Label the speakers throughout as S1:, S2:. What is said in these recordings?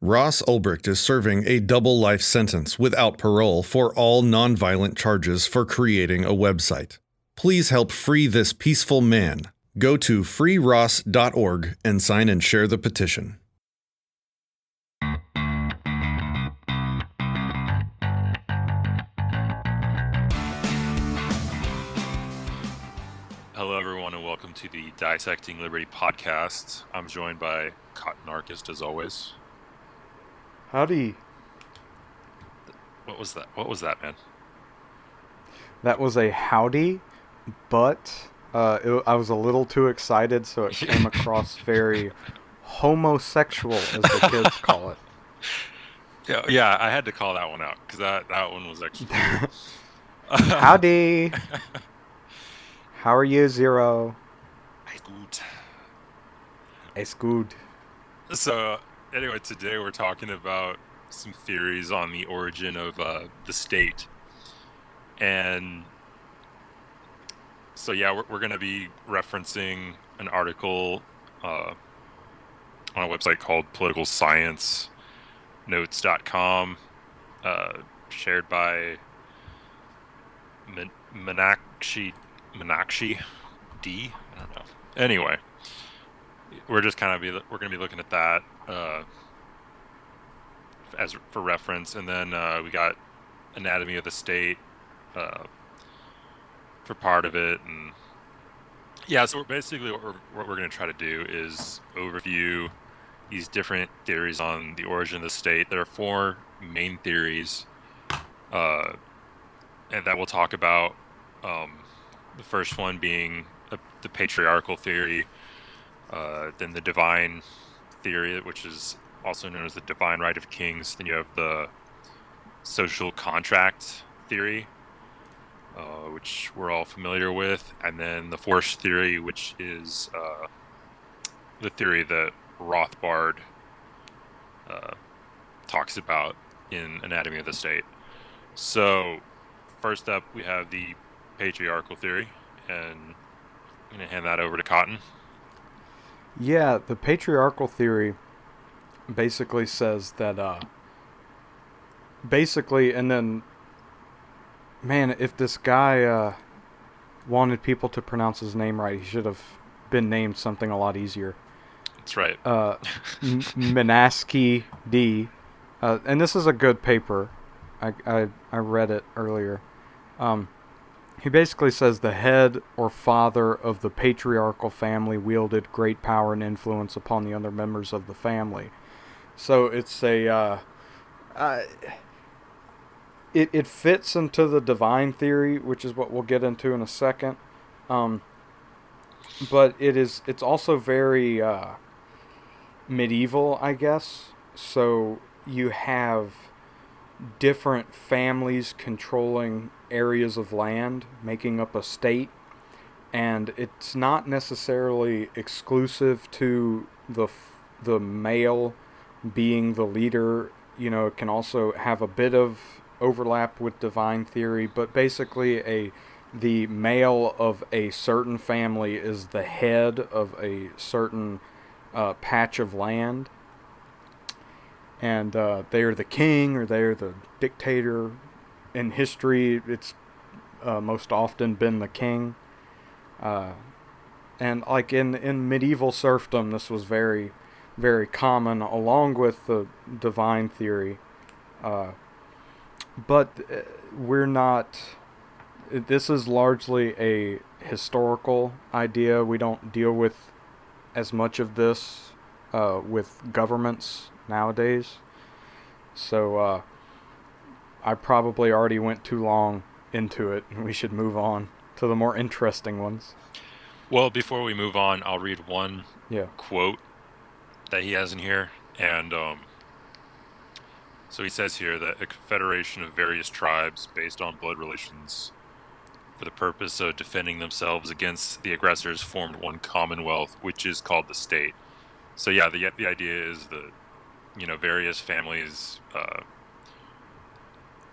S1: Ross Ulbricht is serving a double life sentence without parole for all nonviolent charges for creating a website. Please help free this peaceful man. Go to freeross.org and sign and share the petition.
S2: Hello, everyone, and welcome to the Dissecting Liberty podcast. I'm joined by Cotton Archist, as always.
S3: Howdy.
S2: What was that? What was that, man?
S3: That was a howdy, but I was a little too excited, so it came across very homosexual, as the kids call it.
S2: Yeah, I had to call that one out because that one was actually
S3: Howdy. How are you, Zero?
S2: good.
S3: It's good.
S2: So, anyway, today we're talking about some theories on the origin of the state, and so yeah, we're going to be referencing an article on a website called politicalsciencenotes.com, shared by Meenakshi D. I don't know. Anyway, we're just we're going to be looking at that as for reference, and then we got Anatomy of the State for part of it, and yeah. So basically, what we're going to try to do is overview these different theories on the origin of the state. There are four main theories, and that we'll talk about. The first one being the patriarchal theory, then the divine theory, which is also known as the divine right of kings. Then you have the social contract theory, which we're all familiar with, and then the force theory, which is the theory that Rothbard talks about in Anatomy of the State. So first up, we have the patriarchal theory, and I'm going to hand that over to Cotton.
S3: Yeah, the patriarchal theory basically says that, and then, man, if this guy wanted people to pronounce his name right, he should have been named something a lot easier.
S2: That's right.
S3: Meenakshi D. And this is a good paper. I read it earlier. He basically says the head or father of the patriarchal family wielded great power and influence upon the other members of the family. So it's it fits into the divine theory, which is what we'll get into in a second. But it's also very medieval, I guess. So you have different families controlling areas of land, making up a state, and it's not necessarily exclusive to the male being the leader. You know, it can also have a bit of overlap with divine theory, but basically the male of a certain family is the head of a certain patch of land, and they are the king or they are the dictator. In history, it's most often been the king. And like in medieval serfdom, this was very, very common, along with the divine theory. But we're not... This is largely a historical idea. We don't deal with as much of this with governments nowadays. So I probably already went too long into it, and we should move on to the more interesting ones.
S2: Well, before we move on, I'll read one quote that he has in here. And so he says here that a confederation of various tribes based on blood relations for the purpose of defending themselves against the aggressors formed one commonwealth, which is called the state. So yeah, the idea is that, you know, various families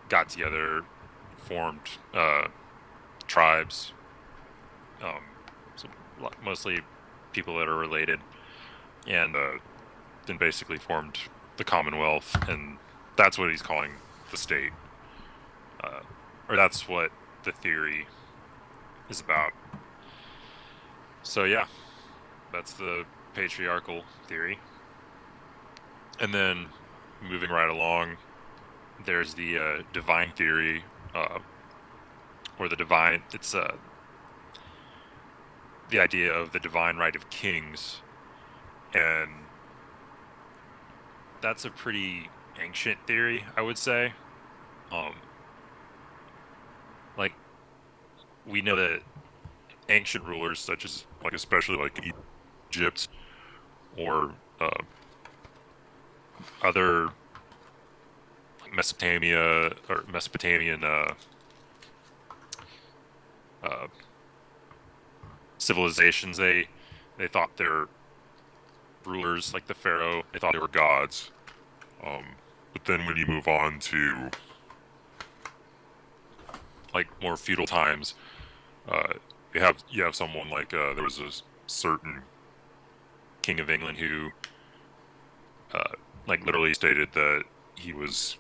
S2: got together, formed tribes, so mostly people that are related, and then basically formed the Commonwealth, and that's what he's calling the state, or that's what the theory is about. So yeah, that's the patriarchal theory. And then moving right along, there's the divine theory, or the divine. It's the idea of the divine right of kings, and that's a pretty ancient theory, I would say. Um, like we know that ancient rulers, such as like especially like Egypt or other Mesopotamia or Mesopotamian uh, civilizations, they thought their rulers, like the pharaoh, they thought they were gods. But then when you move on to like more feudal times, you have someone like there was a certain king of England who like literally stated that he was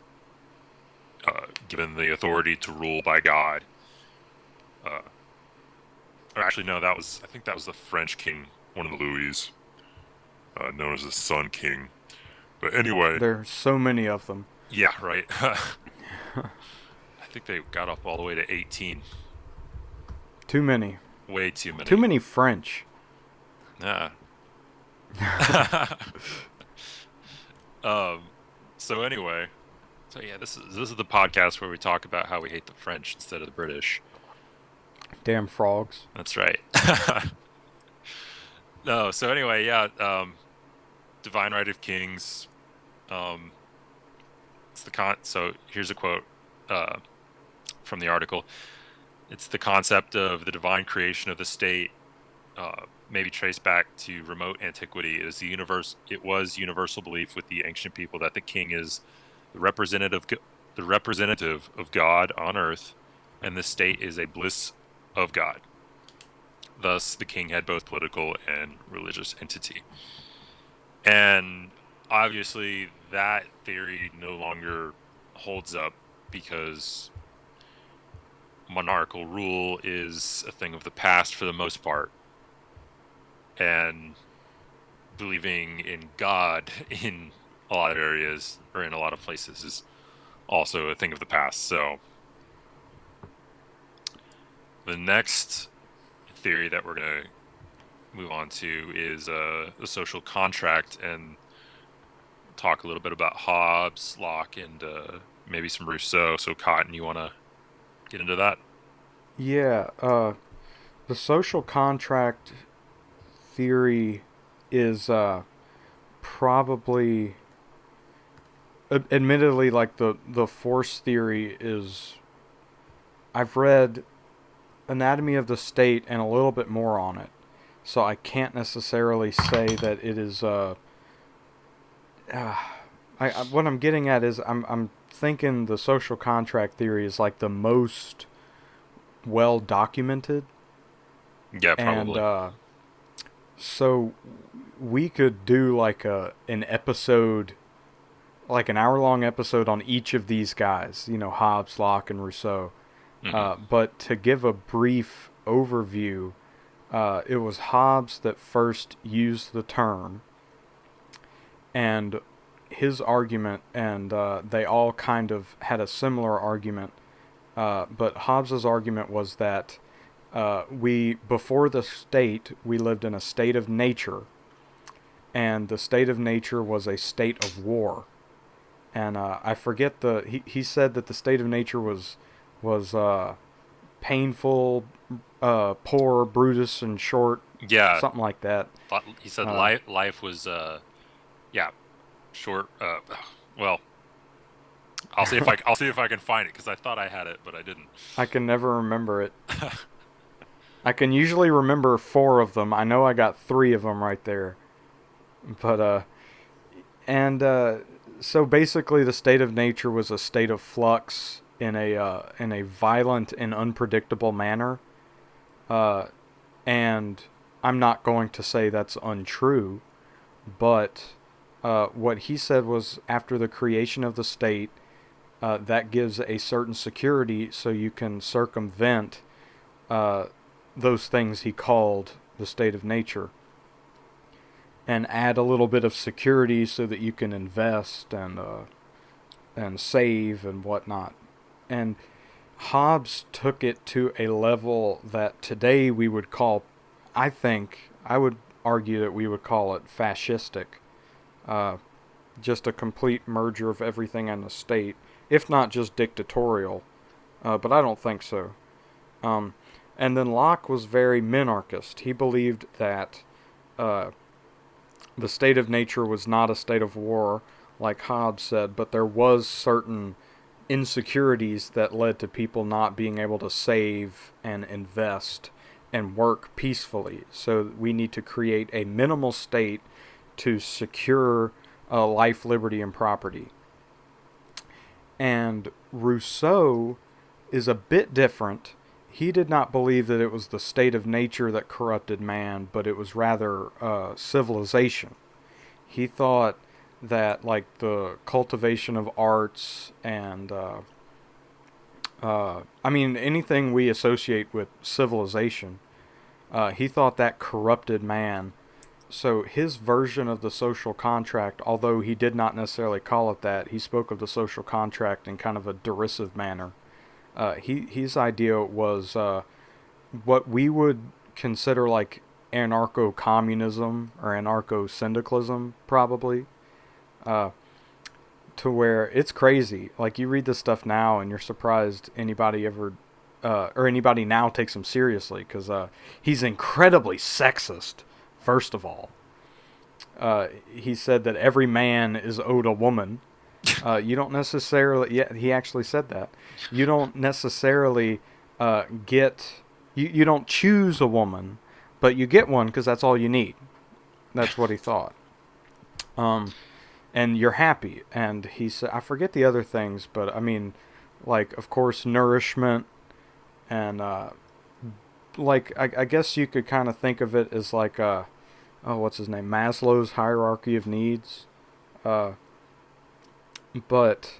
S2: given the authority to rule by God. Or actually, no, I think that was the French king, one of the Louis, known as the Sun King. But anyway,
S3: There's so many of them.
S2: yeah, right. I think they got up all the way to 18.
S3: Too many.
S2: Way too many.
S3: Too many French.
S2: Yeah. So anyway, so yeah, this is the podcast where we talk about how we hate the French instead of the British.
S3: Damn frogs.
S2: That's right. No, so anyway, yeah, divine right of kings. It's so here's a quote from the article. It's the concept of the divine creation of the state may be traced back to remote antiquity. It was universal belief with the ancient people that the king is the representative of God on earth, and the state is a bliss of God. Thus, the king had both political and religious entity. And obviously, that theory no longer holds up because monarchical rule is a thing of the past for the most part. And believing in God in a lot of areas or in a lot of places is also a thing of the past. So the next theory that we're going to move on to is the social contract, and talk a little bit about Hobbes, Locke, and maybe some Rousseau. So Cotton, you want to get into that?
S3: Yeah, the social contract theory is probably, admittedly, like the force theory is. I've read Anatomy of the State and a little bit more on it, so I can't necessarily say that it is. What I'm getting at is I'm thinking the social contract theory is like the most well documented.
S2: Yeah, probably.
S3: And so we could do like an episode, like an hour-long episode on each of these guys, Hobbes, Locke, and Rousseau. But to give a brief overview, it was Hobbes that first used the term, and his argument, and they all kind of had a similar argument, but Hobbes's argument was that before the state, we lived in a state of nature, and the state of nature was a state of war. And I forget he said that the state of nature was painful, poor, Brutus, and short.
S2: Yeah,
S3: something like that.
S2: He said life was short. Well, I'll see if I can find it, because I thought I had it, but I didn't.
S3: I can never remember it. I can usually remember 4 of them. I know I got 3 of them right there. But so basically, the state of nature was a state of flux in a violent and unpredictable manner. And I'm not going to say that's untrue, but What he said was after the creation of the state, that gives a certain security so you can circumvent those things he called the state of nature, and add a little bit of security so that you can invest and save and whatnot. And Hobbes took it to a level that today we would call, I would argue that we would call it fascistic. Just a complete merger of everything in the state, if not just dictatorial. But I don't think so. And then Locke was very minarchist. He believed that the state of nature was not a state of war, like Hobbes said, but there was certain insecurities that led to people not being able to save and invest and work peacefully. So we need to create a minimal state to secure life, liberty, and property. And Rousseau is a bit different. He did not believe that it was the state of nature that corrupted man, but it was rather civilization. He thought that like the cultivation of arts and anything we associate with civilization, he thought that corrupted man. So his version of the social contract, although he did not necessarily call it that, he spoke of the social contract in kind of a derisive manner. His idea was what we would consider like anarcho-communism or anarcho-syndicalism, probably. To where it's crazy. Like, you read this stuff now and you're surprised anybody ever, or anybody now takes him seriously, because he's incredibly sexist, first of all. He said that every man is owed a woman. You don't necessarily, yeah, he actually said that. You don't necessarily you don't choose a woman, but you get one because that's all you need. That's what he thought. And you're happy. And he said, I forget the other things, but I mean, like, of course, nourishment, and I guess you could kind of think of it as like what's his name, Maslow's hierarchy of needs. But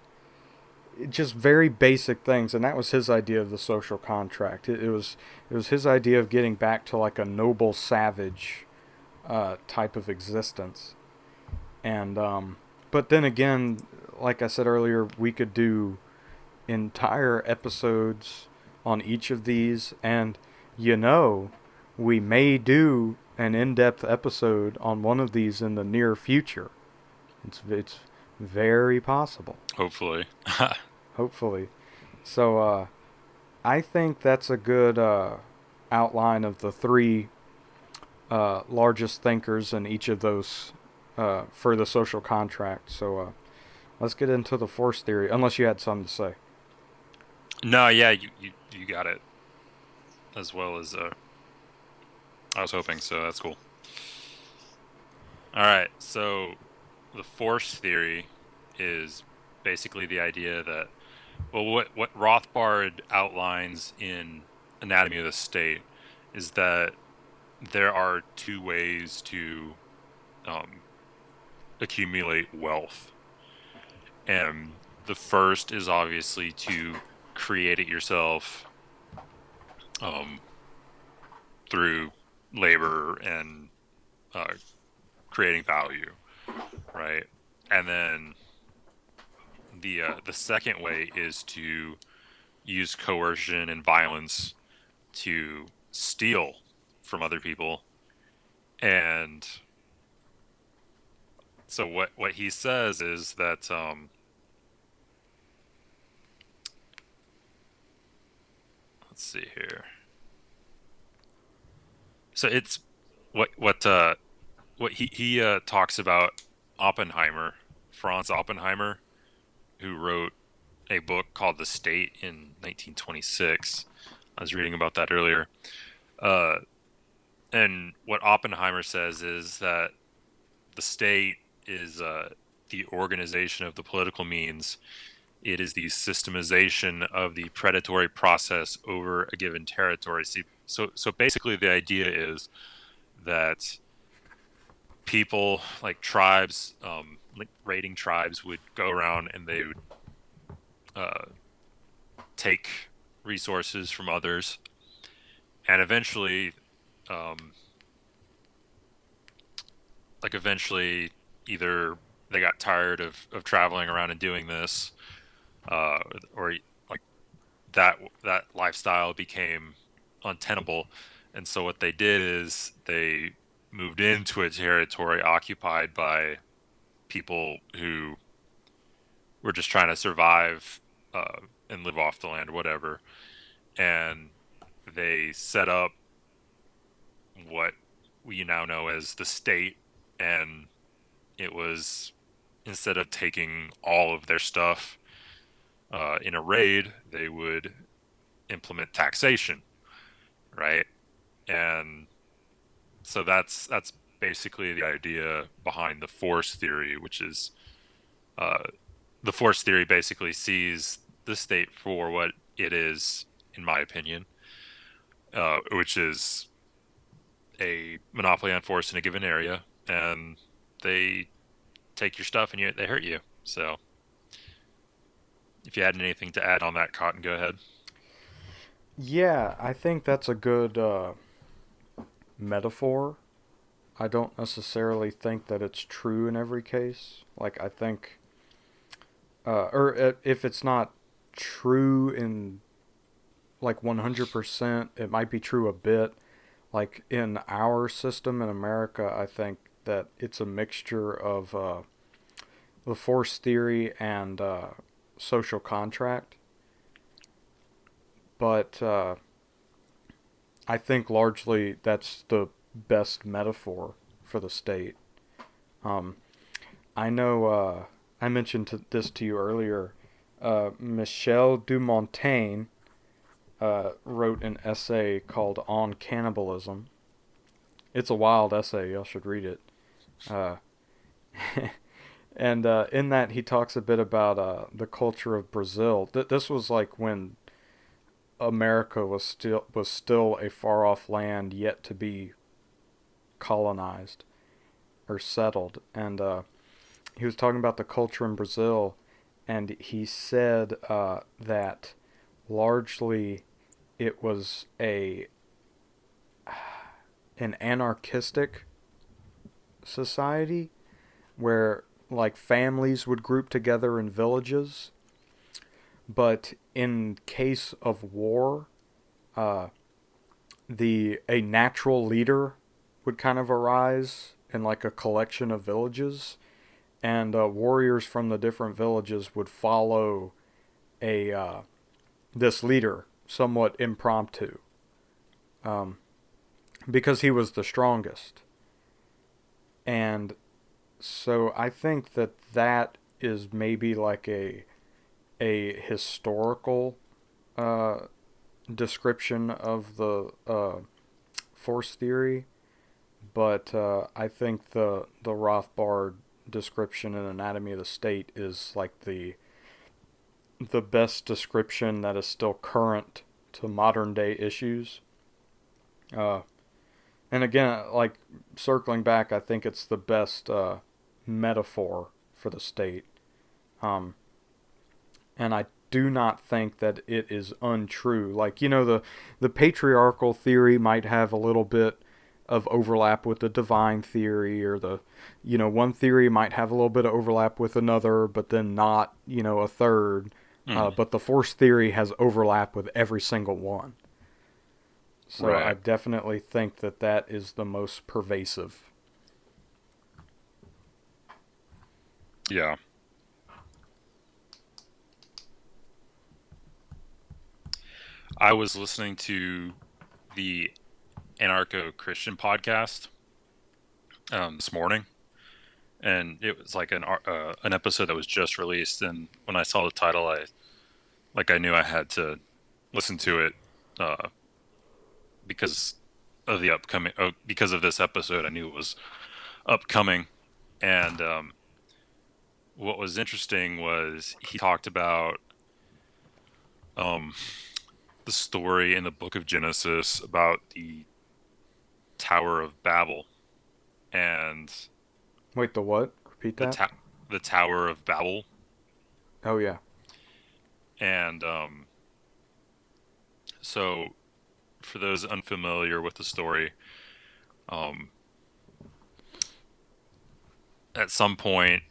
S3: just very basic things, and that was his idea of the social contract. It was his idea of getting back to like a noble savage type of existence. And but then again, like I said earlier, we could do entire episodes on each of these, and we may do an in-depth episode on one of these in the near future. It's very possible.
S2: Hopefully.
S3: Hopefully. So I think that's a good outline of the three largest thinkers in each of those for the social contract. So let's get into the force theory, unless you had something to say.
S2: No, yeah, you got it as well as I was hoping, so that's cool. All right, so the force theory is basically the idea that, well, what Rothbard outlines in Anatomy of the State is that there are two ways to accumulate wealth. And the first is obviously to create it yourself through labor and creating value, right? And then the second way is to use coercion and violence to steal from other people. And so what he says is that let's see here. So it's what he talks about Oppenheimer, Franz Oppenheimer, who wrote a book called The State in 1926. I was reading about that earlier. And what Oppenheimer says is that the state is the organization of the political means. It is the systemization of the predatory process over a given territory. So basically the idea is that people, like tribes, like raiding tribes, would go around and they would uh, take resources from others, and um, eventually, either they got tired of traveling around and doing this, uh, or like that lifestyle became untenable, and so what they did is they moved into a territory occupied by people who were just trying to survive and live off the land or whatever, and they set up what we now know as the state. And it was, instead of taking all of their stuff in a raid, they would implement taxation, right? And so that's basically the idea behind the force theory, which is uh, the force theory basically sees the state for what it is, in my opinion, which is a monopoly on force in a given area, and they take your stuff and they hurt you. So, if you had anything to add on that, Cotton, go ahead.
S3: Yeah, I think that's a good metaphor. I don't necessarily think that it's true in every case. Like, I think, if it's not true in like 100%, it might be true a bit. Like, in our system in America, I think that it's a mixture of the force theory and social contract. But I think largely that's the best metaphor for the state. Um, I know I mentioned this to you earlier. Michel Dumontaine wrote an essay called On Cannibalism. It's a wild essay. Y'all should read it. Uh, and in that, he talks a bit about the culture of Brazil. This was like when America was still a far off land yet to be colonized or settled, and he was talking about the culture in Brazil, and he said that largely it was a an anarchistic society where like families would group together in villages, but in case of war, uh, the a natural leader would kind of arise in like a collection of villages, and warriors from the different villages would follow a this leader somewhat impromptu, um, because he was the strongest. And so I think that that is maybe like a historical uh, description of the force theory, but I think the Rothbard description in Anatomy of the State is like the best description that is still current to modern day issues. Uh, and again, like circling back, I think it's the best metaphor for the state. Um, and I do not think that it is untrue. Like, the patriarchal theory might have a little bit of overlap with the divine theory, or one theory might have a little bit of overlap with another, but then not, a third.
S2: Mm,
S3: But the force theory has overlap with every single one. So I
S2: right.
S3: definitely think that that is the most pervasive.
S2: Yeah. I was listening to the Anarcho Christian podcast this morning, and it was like an episode that was just released. And when I saw the title, I knew I had to listen to it uh, because of the upcoming because of this episode. I knew it was upcoming, and what was interesting was he talked about um, the story in the book of Genesis about the Tower of Babel, and
S3: Wait, the what? Repeat
S2: the
S3: that.
S2: ta- the Tower of Babel,
S3: Oh yeah.
S2: and so for those unfamiliar with the story, um, at some point,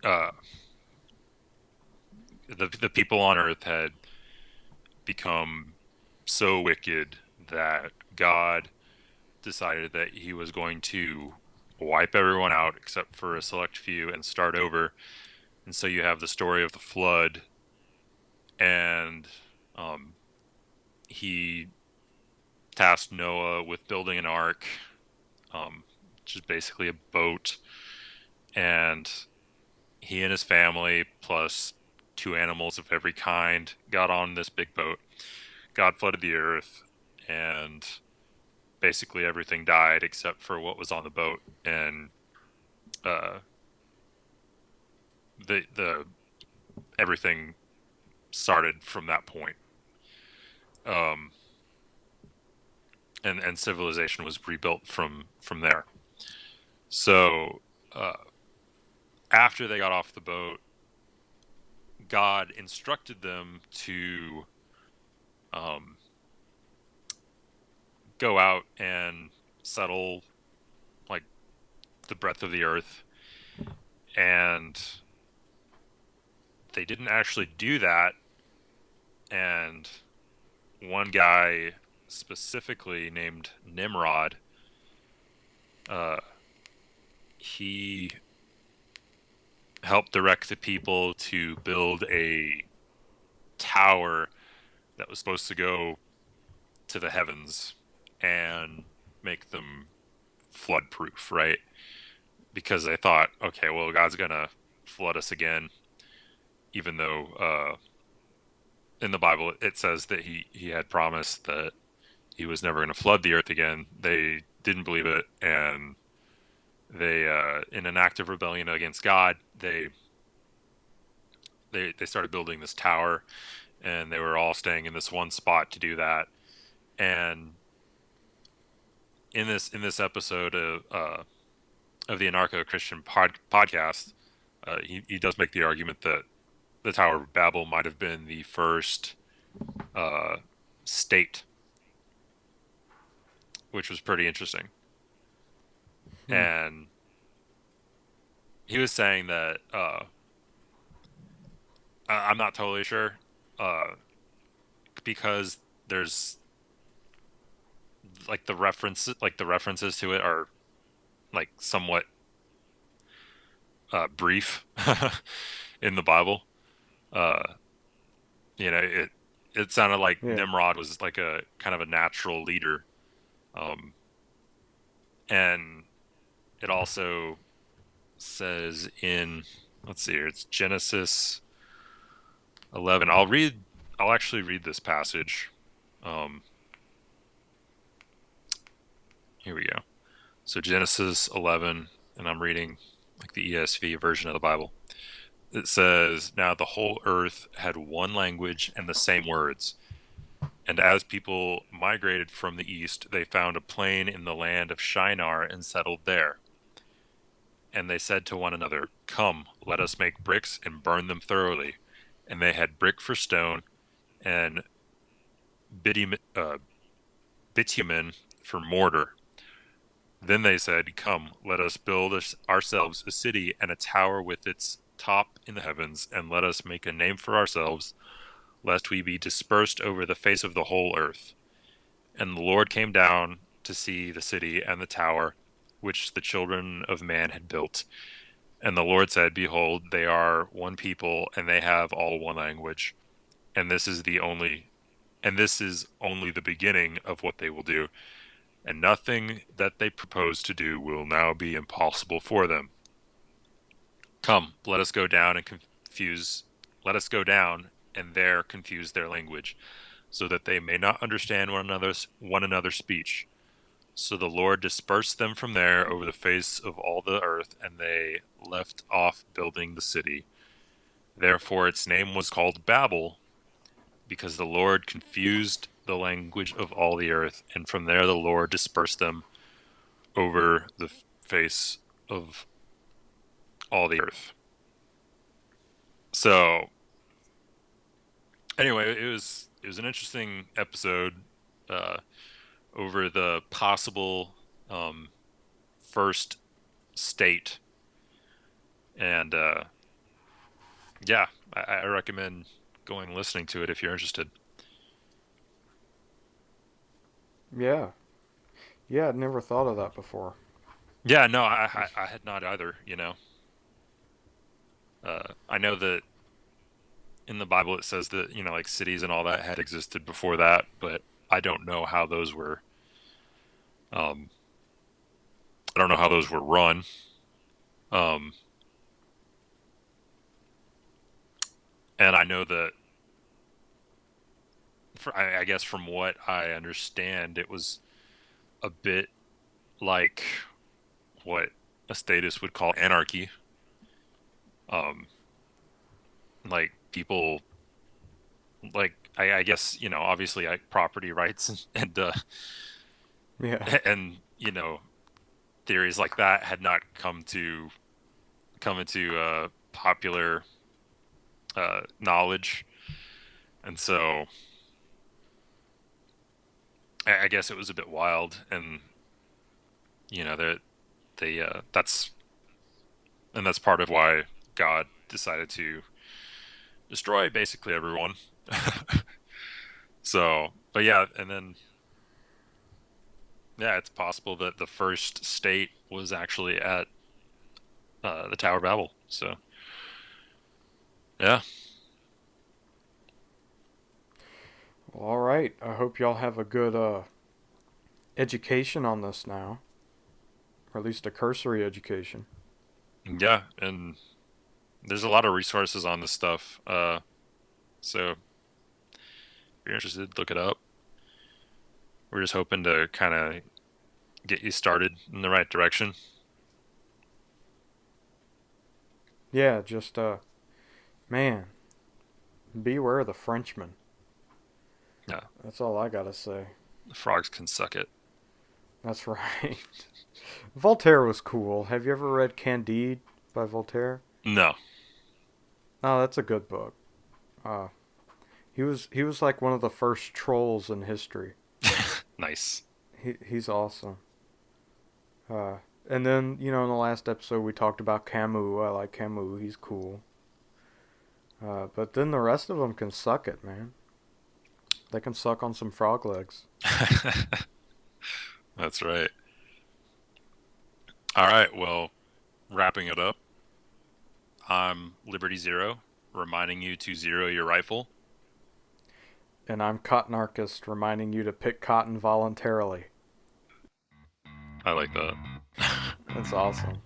S2: uh, the people on Earth had become so wicked that God decided that He was going to wipe everyone out except for a select few and start over. And so you have the story of the flood, and um, He tasked Noah with building an ark, which is basically a boat, and he and his family, plus two animals of every kind, got on this big boat. God flooded the earth, and basically everything died except for what was on the boat. And uh, the everything started from that point. Um, and civilization was rebuilt from there. So uh, after they got off the boat, God instructed them to um, go out and settle like the breadth of the earth, and they didn't actually do that. And one guy specifically named Nimrod, uh, he helped direct the people to build a tower that was supposed to go to the heavens and make them flood proof, right? Because they thought, okay, well, God's gonna flood us again, even though in the Bible it says that he had promised that he was never going to flood the earth again. They didn't believe it, and they, in an act of rebellion against God, they started building this tower, and they were all staying in this one spot to do that. And in this episode of the Anarcho Christian podcast, he does make the argument that the Tower of Babel might have been the first uh, state, which was pretty interesting.
S3: Hmm.
S2: And he was saying that I'm not totally sure, uh, because there's like the references to it are like somewhat brief in the Bible. Uh, it sounded like
S3: Yeah.
S2: Nimrod was like a kind of a natural leader, um, and it also says in, let's see here, it's Genesis 11. I'll actually read this passage. Um, Here we go. So Genesis 11, and I'm reading like the ESV version of the Bible. It says, "Now the whole earth had one language and the same words. And as people migrated from the east, they found a plain in the land of Shinar and settled there. And they said to one another, 'Come, let us make bricks and burn them thoroughly.' And they had brick for stone and bitumen for mortar. Then they said, 'Come, let us build ourselves a city and a tower with its top in the heavens, and let us make a name for ourselves, lest we be dispersed over the face of the whole earth.' And the Lord came down to see the city and the tower which the children of man had built. And the Lord said, 'Behold, they are one people, and they have all one language. And this is only the beginning of what they will do. And nothing that they propose to do will now be impossible for them. Come, let us go down and there confuse their language, so that they may not understand one another's speech.' So the Lord dispersed them from there over the face of all the earth, and they left off building the city. Therefore its name was called Babel, because the Lord confused the language of all the earth, and from there the Lord dispersed them over the face of all the earth. So anyway, it was an interesting episode uh, over the possible first state, and yeah, I recommend going and listening to it if you're interested.
S3: Yeah. Yeah, I'd never thought of that before.
S2: Yeah, no, I had not either. I know that in the Bible it says that like cities and all that had existed before that, but I don't know how those were. Um, I don't know how those were run. Um, and I know that, I guess from what I understand, it was a bit like what a statist would call anarchy. Um, like people, like I guess obviously like property rights
S3: Yeah.
S2: and theories like that had not come into popular knowledge, and so I guess it was a bit wild, and they that's part of why God decided to destroy basically everyone. So, but yeah, and then yeah, it's possible that the first state was actually at the Tower of Babel. So yeah,
S3: Well, all right. I hope y'all have a good education on this now, or at least a cursory education.
S2: yeah, and there's a lot of resources on this stuff. So if you're interested, look it up. We're just hoping to kind of get you started in the right direction.
S3: Yeah, just man, beware the Frenchman.
S2: Yeah,
S3: That's all I gotta say.
S2: the frogs can suck it.
S3: That's right. Voltaire was cool. Have you ever read Candide by Voltaire?
S2: No.
S3: Oh, that's a good book. Uh, he was like one of the first trolls in history.
S2: Nice.
S3: He's awesome. Uh, and then in the last episode we talked about Camus. I like Camus. He's cool. But then the rest of them can suck it, man. They can suck on some frog legs.
S2: That's right. All right. Well, wrapping it up, I'm Liberty Zero, reminding you to zero your rifle.
S3: And I'm Cottonarchist, reminding you to pick cotton voluntarily.
S2: I like that.
S3: That's awesome.